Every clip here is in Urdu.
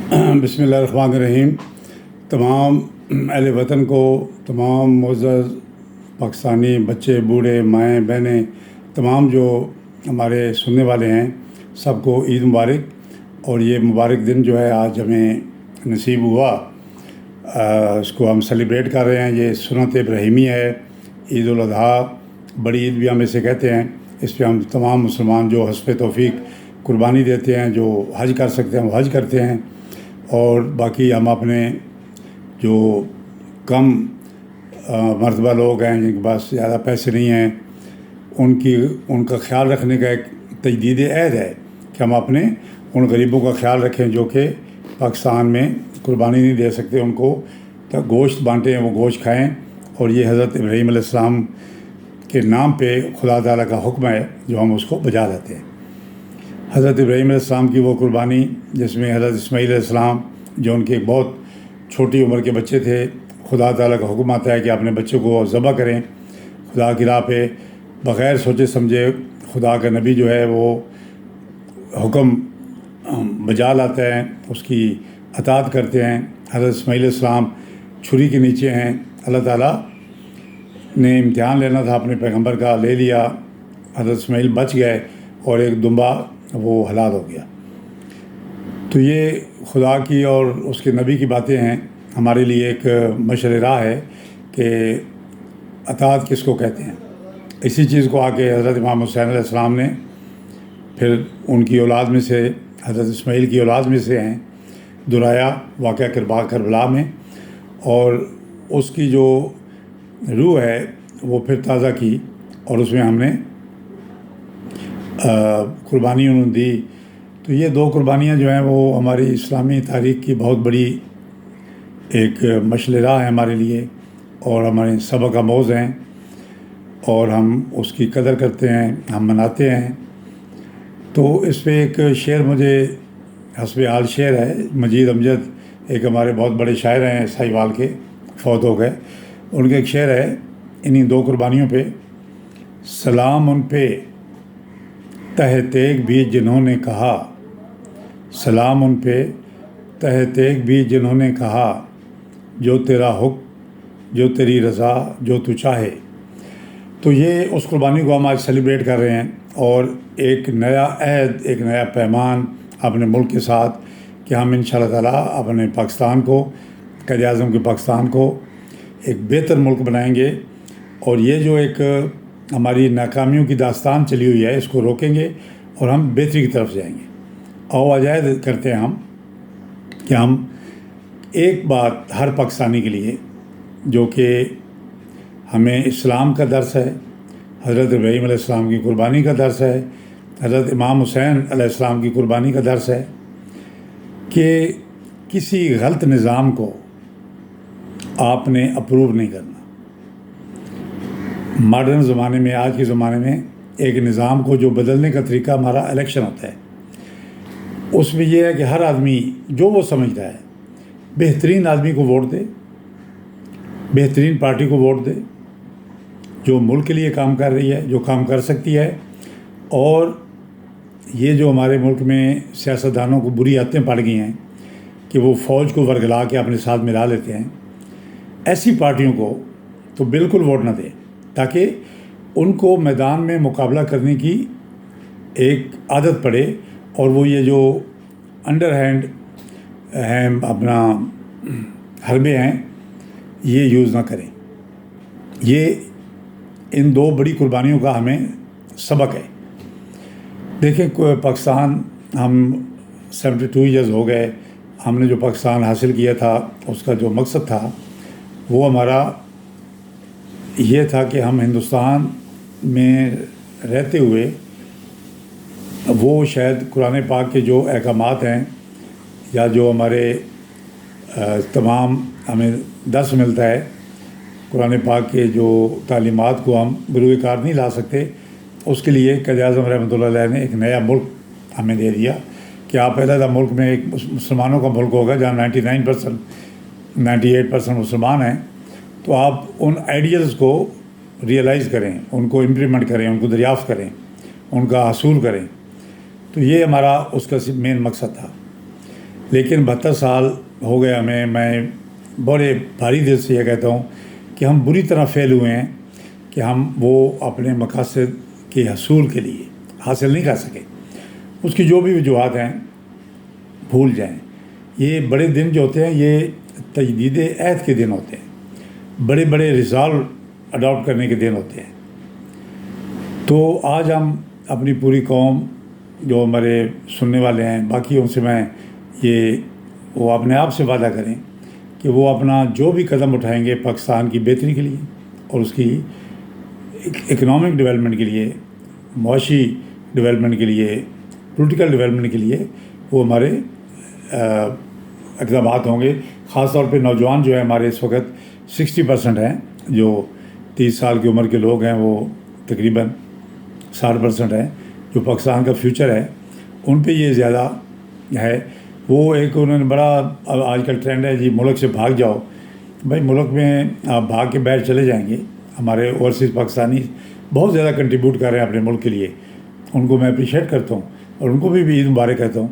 بسم اللہ الرحمن الرحیم۔ تمام اہل وطن کو، تمام معزز پاکستانی بچے، بوڑھے، مائیں، بہنیں، تمام جو ہمارے سننے والے ہیں، سب کو عید مبارک۔ اور یہ مبارک دن جو ہے آج ہمیں نصیب ہوا، اس کو ہم سیلیبریٹ کر رہے ہیں۔ یہ سنت ابراہیمی ہے، عید الاضحیٰ، بڑی عید بھی ہم اسے کہتے ہیں۔ اس پہ ہم تمام مسلمان جو حسب توفیق قربانی دیتے ہیں، جو حج کر سکتے ہیں وہ حج کرتے ہیں، اور باقی ہم اپنے جو کم مرتبہ لوگ ہیں، جن کے پاس زیادہ پیسے نہیں ہیں، ان کا خیال رکھنے کا ایک تجدید عہد ہے کہ ہم اپنے ان غریبوں کا خیال رکھیں جو کہ پاکستان میں قربانی نہیں دے سکتے، ان کو گوشت بانٹیں، وہ گوشت کھائیں۔ اور یہ حضرت ابراہیم علیہ السلام کے نام پہ خدا تعالیٰ کا حکم ہے جو ہم اس کو بجا لاتے ہیں۔ حضرت ابراہیم علیہ السلام کی وہ قربانی جس میں حضرت اسماعیل علیہ السلام، جو ان کے ایک بہت چھوٹی عمر کے بچے تھے، خدا تعالیٰ کا حکم آتا ہے کہ اپنے بچوں کو ذبح کریں خدا کی راہ پہ، بغیر سوچے سمجھے خدا کا نبی جو ہے وہ حکم بجا لاتا ہے، اس کی اطاعت کرتے ہیں۔ حضرت اسماعیل علیہ السلام چھری کے نیچے ہیں، اللہ تعالیٰ نے امتحان لینا تھا اپنے پیغمبر کا، لے لیا، حضرت اسماعیل بچ گئے اور ایک دمبا وہ حلال ہو گیا۔ تو یہ خدا کی اور اس کے نبی کی باتیں ہیں، ہمارے لیے ایک مشعل راہ ہے کہ اطاعت کس کو کہتے ہیں۔ اسی چیز کو آ کے حضرت امام حسین علیہ السلام نے پھر ان کی اولاد میں سے، حضرت اسماعیل کی اولاد میں سے ہیں، دہرایا واقعہ کربلا میں، اور اس کی جو روح ہے وہ پھر تازہ کی، اور اس میں ہم نے قربانی انہوں نے دی۔ تو یہ دو قربانیاں جو ہیں وہ ہماری اسلامی تاریخ کی بہت بڑی ایک مشعل راہ ہے ہمارے لیے، اور ہمارے سبق آموز ہیں، اور ہم اس کی قدر کرتے ہیں، ہم مناتے ہیں۔ تو اس پہ ایک شعر مجھے حسب حال شعر ہے، مجید امجد ایک ہمارے بہت بڑے شاعر ہیں ساہیوال کے، فوت ہو گئے، ان کا ایک شعر ہے انہی دو قربانیوں پہ: سلام ان پہ تہ تیغ بھی جنہوں نے کہا، سلام ان پہ تہ تیغ بھی جنہوں نے کہا، جو تیرا حکم جو تیری رضا جو تو چاہے۔ تو یہ اس قربانی کو ہم آج سیلیبریٹ کر رہے ہیں، اور ایک نیا عہد، ایک نیا پیمان اپنے ملک کے ساتھ کہ ہم انشاءاللہ تعالیٰ اپنے پاکستان کو، قائد اعظم کے پاکستان کو ایک بہتر ملک بنائیں گے، اور یہ جو ایک ہماری ناکامیوں کی داستان چلی ہوئی ہے اس کو روکیں گے، اور ہم بہتری کی طرف جائیں گے۔ اور عہد کرتے ہیں ہم کہ ہم ایک بات ہر پاکستانی کے لیے، جو کہ ہمیں اسلام کا درس ہے، حضرت ابراہیم علیہ السلام کی قربانی کا درس ہے، حضرت امام حسین علیہ السلام کی قربانی کا درس ہے، کہ کسی غلط نظام کو آپ نے اپروو نہیں کرنا۔ ماڈرن زمانے میں، آج کے زمانے میں ایک نظام کو جو بدلنے کا طریقہ ہمارا الیکشن ہوتا ہے، اس میں یہ ہے کہ ہر آدمی جو وہ سمجھتا ہے بہترین آدمی کو ووٹ دے، بہترین پارٹی کو ووٹ دے، جو ملک کے لیے کام کر رہی ہے، جو کام کر سکتی ہے۔ اور یہ جو ہمارے ملک میں سیاستدانوں کو بری عادتیں پڑ گئی ہیں کہ وہ فوج کو ورگلا کے اپنے ساتھ ملا لیتے ہیں، ایسی پارٹیوں کو تو بالکل ووٹ نہ دیں، تاکہ ان کو میدان میں مقابلہ کرنے کی ایک عادت پڑے، اور وہ یہ جو انڈر ہینڈ ہیں، اپنا حربے ہیں، یہ یوز نہ کریں۔ یہ ان دو بڑی قربانیوں کا ہمیں سبق ہے۔ دیکھیں پاکستان، ہم 72 ایئرز ہو گئے، ہم نے جو پاکستان حاصل کیا تھا اس کا جو مقصد تھا وہ ہمارا یہ تھا کہ ہم ہندوستان میں رہتے ہوئے وہ شاید قرآن پاک کے جو احکامات ہیں، یا جو ہمارے تمام ہمیں درس ملتا ہے قرآن پاک کے جو تعلیمات کو ہم بروئے کار نہیں لا سکتے، اس کے لیے قائد اعظم رحمۃ اللہ علیہ نے ایک نیا ملک ہمیں دے دیا کہ آپ علیحدہ ملک میں ایک مسلمانوں کا ملک ہوگا جہاں 98% مسلمان ہیں، تو آپ ان آئیڈیلز کو ریئلائز کریں، ان کو امپلیمنٹ کریں، ان کو دریافت کریں، ان کا حصول کریں۔ تو یہ ہمارا اس کا مین مقصد تھا۔ لیکن 72 سال ہو گئے ہمیں. میں بڑے بھاری دل سے یہ کہتا ہوں کہ ہم بری طرح فیل ہوئے ہیں کہ ہم وہ اپنے مقاصد کے حصول کے لیے حاصل نہیں کر سکے. اس کی جو بھی وجوہات ہیں بھول جائیں. یہ بڑے دن جو ہوتے ہیں یہ تجدید عہد کے دن ہوتے ہیں, بڑے بڑے ریزالو اڈاپٹ کرنے کے دن ہوتے ہیں. تو آج ہم اپنی پوری قوم جو ہمارے سننے والے ہیں, باقی ان سے میں وہ اپنے آپ سے وعدہ کریں کہ وہ اپنا جو بھی قدم اٹھائیں گے پاکستان کی بہتری کے لیے اور اس کی اکنامک ڈیولپمنٹ کے لیے, معاشی ڈیولپمنٹ کے لیے, پولیٹیکل ڈیولپمنٹ کے لیے وہ ہمارے اقدامات ہوں گے. خاص طور پہ نوجوان جو ہے ہمارے اس وقت 60% ہیں, جو 30 سال کی عمر کے لوگ ہیں, وہ تقریباً 60% ہیں جو پاکستان کا فیوچر ہے. ان پہ یہ زیادہ ہے. وہ ایک انہوں نے بڑا آج کل ٹرینڈ ہے جی ملک سے بھاگ جاؤ. بھائی ملک میں آپ بھاگ کے باہر چلے جائیں گے. ہمارے اوورسیز پاکستانی بہت زیادہ کنٹریبیوٹ کر رہے ہیں اپنے ملک کے لیے, ان کو میں اپریشیٹ کرتا ہوں اور ان کو بھی عید مبارک کہتا ہوں.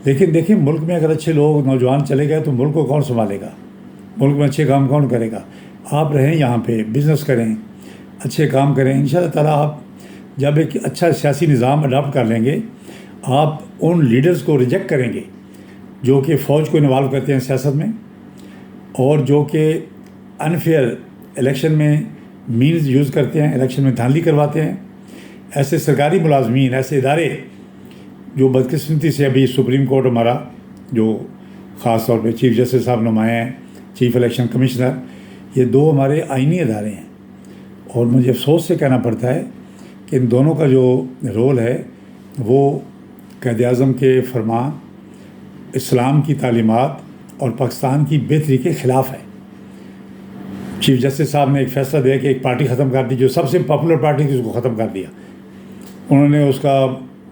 لیکن دیکھیں ملک میں اگر اچھے لوگ نوجوان چلے گئے تو ملک کو کون سنبھالے گا؟ ملک میں اچھے کام کون کرے گا؟ آپ رہیں یہاں پہ, بزنس کریں, اچھے کام کریں. ان شاء اللہ تعالیٰ آپ جب ایک اچھا سیاسی نظام اڈاپٹ کر لیں گے, آپ ان لیڈرز کو ریجیکٹ کریں گے جو کہ فوج کو انوالو کرتے ہیں سیاست میں, اور جو کہ انفیئر الیکشن میں مینز یوز کرتے ہیں, الیکشن میں دھاندلی کرواتے ہیں. ایسے سرکاری ملازمین, ایسے ادارے جو بدقسمتی سے ابھی سپریم کورٹ ہمارا جو خاص طور پہ چیف جسٹس صاحب نمایاں ہیں, چیف الیکشن کمشنر, یہ 2 ہمارے آئینی ادارے ہیں. اور مجھے افسوس سے کہنا پڑتا ہے کہ ان دونوں کا جو رول ہے وہ قائد اعظم کے فرمان, اسلام کی تعلیمات اور پاکستان کی بہتری کے خلاف ہے. چیف جسٹس صاحب نے ایک فیصلہ دیا کہ ایک پارٹی ختم کر دی جو سب سے پاپولر پارٹی تھی, اس کو ختم کر دیا. انہوں نے اس کا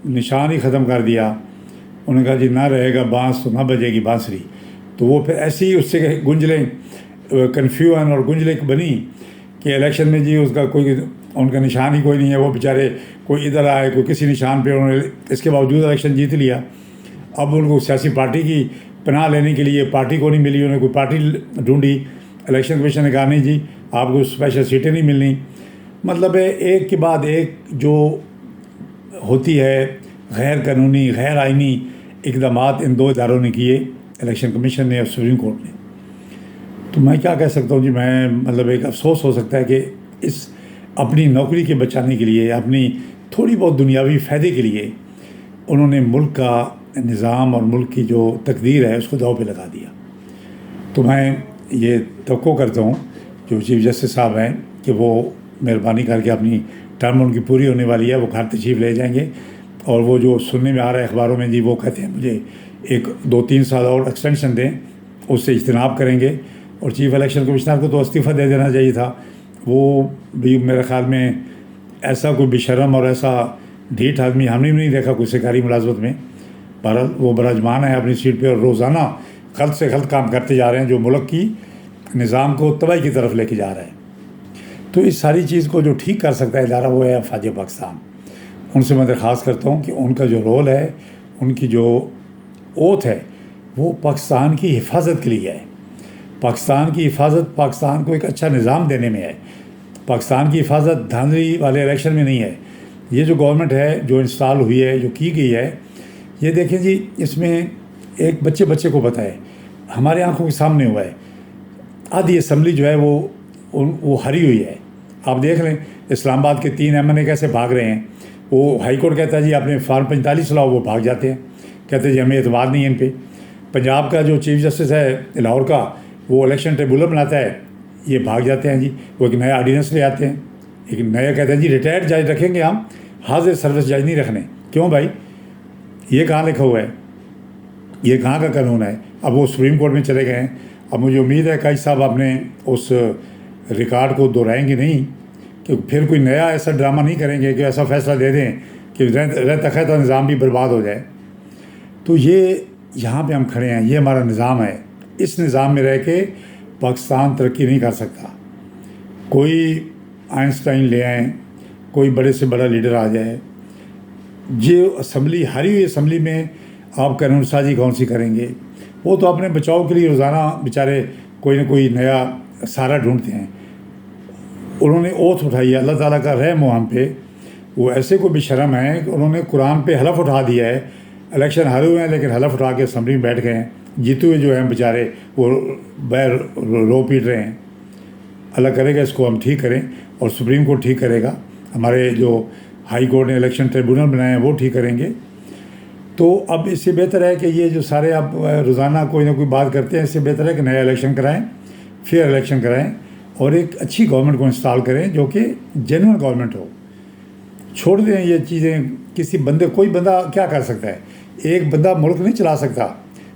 نشان ہی ختم کر دیا. انہوں نے کہا جی نہ رہے گا بانس تو نہ بجے گی بانسری. تو وہ پھر ایسی اس سے گنجلیں کنفیوژن اور گنجلیں بنی کہ الیکشن میں جی اس کا کوئی ان کا نشان ہی کوئی نہیں ہے. وہ بیچارے کوئی ادھر آئے کوئی کسی نشان پہ, انہوں نے اس کے باوجود الیکشن جیت لیا. اب ان کو سیاسی پارٹی کی پناہ لینے کے لیے پارٹی کو نہیں ملی, انہوں نے کوئی پارٹی ڈھونڈی. الیکشن کمیشن نے کہا نہیں جی آپ کو اسپیشل سیٹیں نہیں ملنی. مطلب ہے ایک کے بعد ایک جو ہوتی ہے غیر قانونی غیر آئینی اقدامات ان 2 اداروں نے کیے, الیکشن کمیشن نے اور سپریم کورٹ نے. تو میں کیا کہہ سکتا ہوں جی, میں مطلب ایک افسوس ہو سکتا ہے کہ اس اپنی نوکری کے بچانے کے لیے, اپنی تھوڑی بہت دنیاوی فائدے کے لیے انہوں نے ملک کا نظام اور ملک کی جو تقدیر ہے اس کو داؤ پہ لگا دیا. تو میں یہ توقع کرتا ہوں جو چیف جسٹس صاحب ہیں کہ وہ مہربانی کر کے اپنی ٹرم ان کی پوری ہونے والی ہے, وہ گھر تشریف لے جائیں گے. اور وہ جو سننے میں آ رہا ہے اخباروں میں جی وہ کہتے ہیں مجھے 1-2-3 سال اور ایکسٹینشن دیں, اس سے اجتناب کریں گے. اور چیف الیکشن کمشنر کو تو استعفیٰ دے دینا چاہیے تھا. وہ بھی میرے خیال میں ایسا کوئی بے شرم اور ایسا ڈھیٹ آدمی ہم نے بھی نہیں دیکھا کوئی سرکاری ملازمت میں. بہرحال وہ براجمان ہے اپنی سیٹ پہ اور روزانہ غلط سے غلط کام کرتے جا رہے ہیں جو ملک کی نظام کو تباہی کی طرف لے کے جا رہا ہے. تو اس ساری چیز کو جو ٹھیک کر سکتا ہے ادارہ وہ ہے فوج پاکستان. ان سے میں درخواست کرتا ہوں کہ ان کا جو رول ہے, ان کی جو اوتھ ہے وہ پاکستان کی حفاظت کے لیے ہے. پاکستان کی حفاظت پاکستان کو ایک اچھا نظام دینے میں ہے. پاکستان کی حفاظت دھاندلی والے الیکشن میں نہیں ہے. یہ جو گورنمنٹ ہے جو انسٹال ہوئی ہے جو کی گئی ہے, یہ دیکھیں جی اس میں ایک بچے کو پتہ ہے, ہمارے آنکھوں کے سامنے ہوا ہے. آدھی اسمبلی جو ہے وہ ہری ہوئی ہے. آپ دیکھ لیں اسلام آباد کے 3 MNA کیسے بھاگ رہے ہیں. وہ ہائی کورٹ کہتا ہے جی آپ نے فارم 45 لاؤ, وہ بھاگ جاتے ہیں, کہتے ہیں جی ہمیں اعتماد نہیں ہے ان پہ. پنجاب کا جو چیف جسٹس ہے لاہور کا, وہ الیکشن ٹریبونل بناتا ہے, یہ بھاگ جاتے ہیں جی. وہ ایک نیا آرڈیننس لے آتے ہیں, ایک نیا کہتے ہیں جی ریٹائرڈ جج رکھیں گے ہم, حاضر سروس جج نہیں رکھنے. کیوں بھائی, یہ کہاں لکھا ہوا ہے, یہ کہاں کا قانون ہے؟ اب وہ سپریم کورٹ میں چلے گئے ہیں. اب مجھے امید ہے قاضی صاحب اپنے اس ریکارڈ کو دہرائیں گے نہیں, کہ پھر کوئی نیا ایسا ڈرامہ نہیں کریں گے کہ ایسا فیصلہ دے دیں کہ رہتا خیتا نظام بھی برباد ہو جائے. تو یہ یہاں پہ ہم کھڑے ہیں, یہ ہمارا نظام ہے. اس نظام میں رہ کے پاکستان ترقی نہیں کر سکتا. کوئی آئنسٹائن لے آئیں, کوئی بڑے سے بڑا لیڈر آ جائے, جو اسمبلی ہری ہوئی اسمبلی میں آپ قانون سازی کون سی کریں گے؟ وہ تو اپنے بچاؤ کے لیے روزانہ بیچارے کوئی نہ کوئی نیا سہارا ڈھونڈتے ہیں. انہوں نے اوتھ اٹھائی ہے، اللہ تعالیٰ کا رحم ہو ہم پہ. وہ ایسے کو بھی شرم ہے کہ انہوں نے قرآن پہ حلف اٹھا دیا ہے. الیکشن ہارے ہوئے ہیں لیکن حلف اٹھا کے اسمبلی میں بیٹھ گئے ہیں. جیتے ہوئے جو ہیں بیچارے وہ بیر رو پیٹ رہے ہیں. اللہ کرے گا اس کو ہم ٹھیک کریں، اور سپریم کورٹ ٹھیک کرے گا. ہمارے جو ہائی کورٹ نے الیکشن ٹریبونل بنائے ہیں وہ ٹھیک کریں گے. تو اب اس سے بہتر ہے کہ یہ جو سارے آپ روزانہ کوئی نہ کوئی بات کرتے ہیں، اس سے بہتر ہے کہ نیا الیکشن کرائیں، فیئر الیکشن کرائیں، اور ایک اچھی گورنمنٹ کو انسٹال کریں جو کہ جینوئن گورنمنٹ ہو. چھوڑ دیں یہ چیزیں. کسی بندے، کوئی بندہ کیا کر سکتا ہے؟ ایک بندہ ملک نہیں چلا سکتا،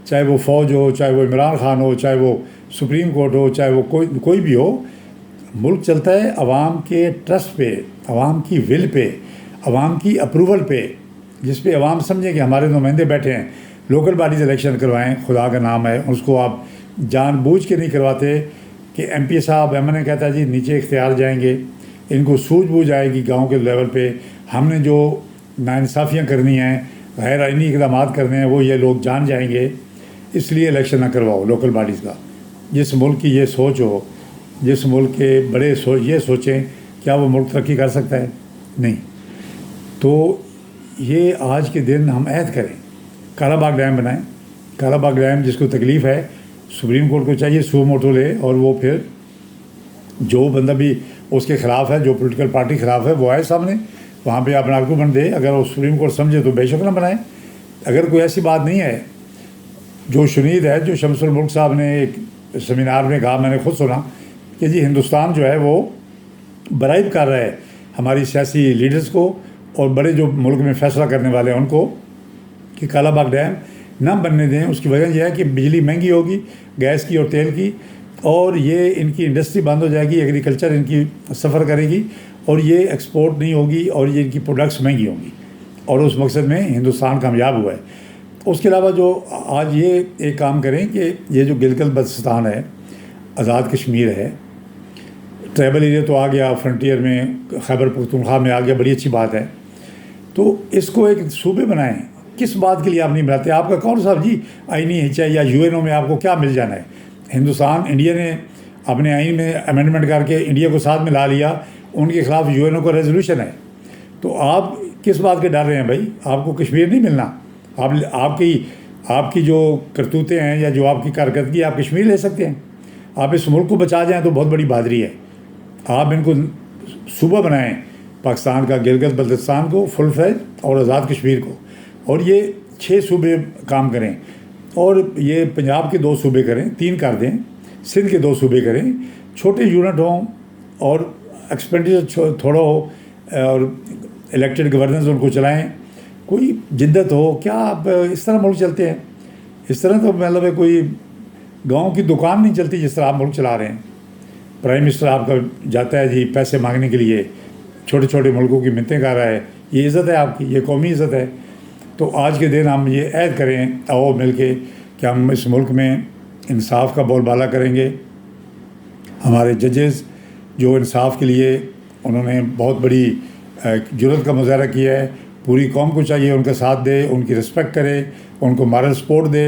چاہے وہ فوج ہو، چاہے وہ عمران خان ہو، چاہے وہ سپریم کورٹ ہو، چاہے وہ کوئی بھی ہو. ملک چلتا ہے عوام کے ٹرسٹ پہ، عوام کی ول پہ، عوام کی اپروول پہ، جس پہ عوام سمجھیں کہ ہمارے نمائندے بیٹھے ہیں. لوکل باڈیز الیکشن کروائیں، خدا کا نام ہے. اس کو آپ جان بوجھ کے نہیں کرواتے کہ ایم پی صاحب ایم این اے کہتا ہے جی نیچے اختیار جائیں گے. ان کو سوجھ بوجھ آئے گی گاؤں کے لیول پہ. ہم نے جو ناانصافیاں کرنی ہیں، غیر آئینی اقدامات کرنے ہیں، وہ یہ لوگ جان جائیں گے. اس لیے الیکشن نہ کرواؤ لوکل باڈیز کا. جس ملک کی یہ سوچ ہو، جس ملک کے بڑے یہ سوچیں، کیا وہ ملک ترقی کر سکتا ہے؟ نہیں. تو یہ آج کے دن ہم عہد کریں، کالا باغ ڈیم بنائیں. کالا باغ ڈیم جس کو تکلیف ہے، سپریم کورٹ کو چاہیے سو موٹو لے، اور وہ پھر جو بندہ بھی اس کے خلاف ہے، جو پولیٹیکل پارٹی خلاف ہے، وہ آئے سامنے، وہاں پہ اپنا آرگومنٹ دے. اگر وہ سپریم کورٹ سمجھے تو بے شک نہ بنائیں. اگر کوئی ایسی بات نہیں ہے، جو شنید ہے، جو شمس الملک صاحب نے ایک سیمینار میں کہا، میں نے خود سنا کہ جی ہندوستان جو ہے وہ برائب کر رہا ہے ہماری سیاسی لیڈرز کو، اور بڑے جو ملک میں فیصلہ کرنے والے ہیں ان کو، کہ کالا باغ ڈیم نہ بننے دیں. اس کی وجہ یہ ہے کہ بجلی مہنگی ہوگی، گیس کی اور تیل کی، اور یہ ان کی انڈسٹری بند ہو جائے گی، ایگریکلچر ان کی سفر کرے گی، اور یہ ایکسپورٹ نہیں ہوگی، اور یہ ان کی پروڈکٹس مہنگی ہوں گی. اور اس مقصد میں ہندوستان کامیاب ہوا ہے. اس کے علاوہ جو آج یہ ایک کام کریں کہ یہ جو گلگت بلتستان ہے، آزاد کشمیر ہے، ٹرائبل ایریا تو آ گیا، فرنٹیئر میں خیبر پختونخوا میں آ گیا، بڑی اچھی بات ہے. تو اس کو ایک صوبے بنائیں. کس بات کے لیے آپ نہیں بناتے؟ آپ کا کون صاحب جی آئینی ہچہ یا یو این او میں آپ کو کیا مل جانا ہے؟ ہندوستان، انڈیا نے اپنے آئین میں امینڈمنٹ کر کے انڈیا کو ساتھ میں لا لیا. ان کے خلاف یو این او کا ریزولوشن ہے. تو آپ کس بات کے ڈر رہے ہیں بھائی؟ آپ کو کشمیر نہیں ملنا. آپ کی جو کرتوتیں ہیں یا جو آپ کی کارکردگی، آپ کشمیر لے سکتے ہیں. آپ اس ملک کو بچا جائیں تو بہت بڑی بہادری ہے. آپ ان کو صوبہ بنائیں، پاکستان کا گلگت بلتستان کو فل فلیج، اور آزاد کشمیر کو، اور یہ 6 صوبے کام کریں. اور یہ پنجاب کے 2 صوبے کریں، 3 کر دیں. سندھ کے 2 صوبے کریں. چھوٹے یونٹ ہوں اور ایکسپینڈیچر تھوڑا ہو، اور الیکٹڈ گورننس ان کو چلائیں. کوئی جدت ہو. کیا آپ اس طرح ملک چلتے ہیں؟ اس طرح تو مطلب ہے کوئی گاؤں کی دکان نہیں چلتی جس طرح آپ ملک چلا رہے ہیں. پرائم منسٹر آپ کا جاتا ہے جی پیسے مانگنے کے لیے، چھوٹے چھوٹے ملکوں کی منتیں کر رہا ہے. یہ عزت ہے آپ کی؟ یہ قومی عزت ہے؟ تو آج کے دن ہم یہ عہد کریں، آؤ مل کے، کہ ہم اس ملک میں انصاف کا بول بالا کریں گے. ہمارے ججز جو انصاف کے لیے انہوں نے بہت بڑی جرات کا مظاہرہ کیا ہے، پوری قوم کو چاہیے ان کا ساتھ دے، ان کی رسپیکٹ کرے، ان کو مارل سپورٹ دے.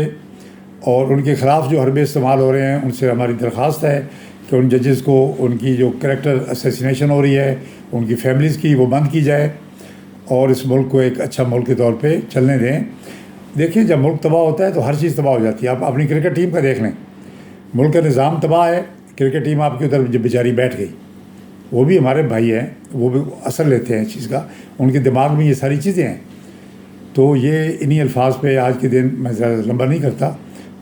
اور ان کے خلاف جو حربے استعمال ہو رہے ہیں، ان سے ہماری درخواست ہے کہ ان ججز کو، ان کی جو کریکٹر اسیسینیشن ہو رہی ہے ان کی فیملیز کی، وہ بند کی جائے، اور اس ملک کو ایک اچھا ملک کے طور پہ چلنے دیں. دیکھیں جب ملک تباہ ہوتا ہے تو ہر چیز تباہ ہو جاتی ہے. آپ اپنی کرکٹ ٹیم کا دیکھ لیں، ملک کا نظام تباہ ہے، کرکٹ ٹیم آپ کی ادھر جب بیچاری بیٹھ گئی. وہ بھی ہمارے بھائی ہیں، وہ بھی اثر لیتے ہیں اس چیز کا، ان کے دماغ میں یہ ساری چیزیں ہیں. تو یہ انہی الفاظ پہ آج کے دن میں زیادہ لمبا نہیں کرتا،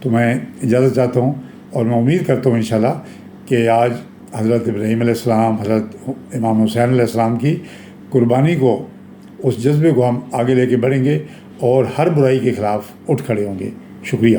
تو میں اجازت چاہتا ہوں، اور میں امید کرتا ہوں انشاءاللہ کہ آج حضرت ابراہیم علیہ السلام، حضرت امام حسین علیہ السلام کی قربانی کو، اس جذبے کو ہم آگے لے کے بڑھیں گے، اور ہر برائی کے خلاف اٹھ کھڑے ہوں گے. شکریہ.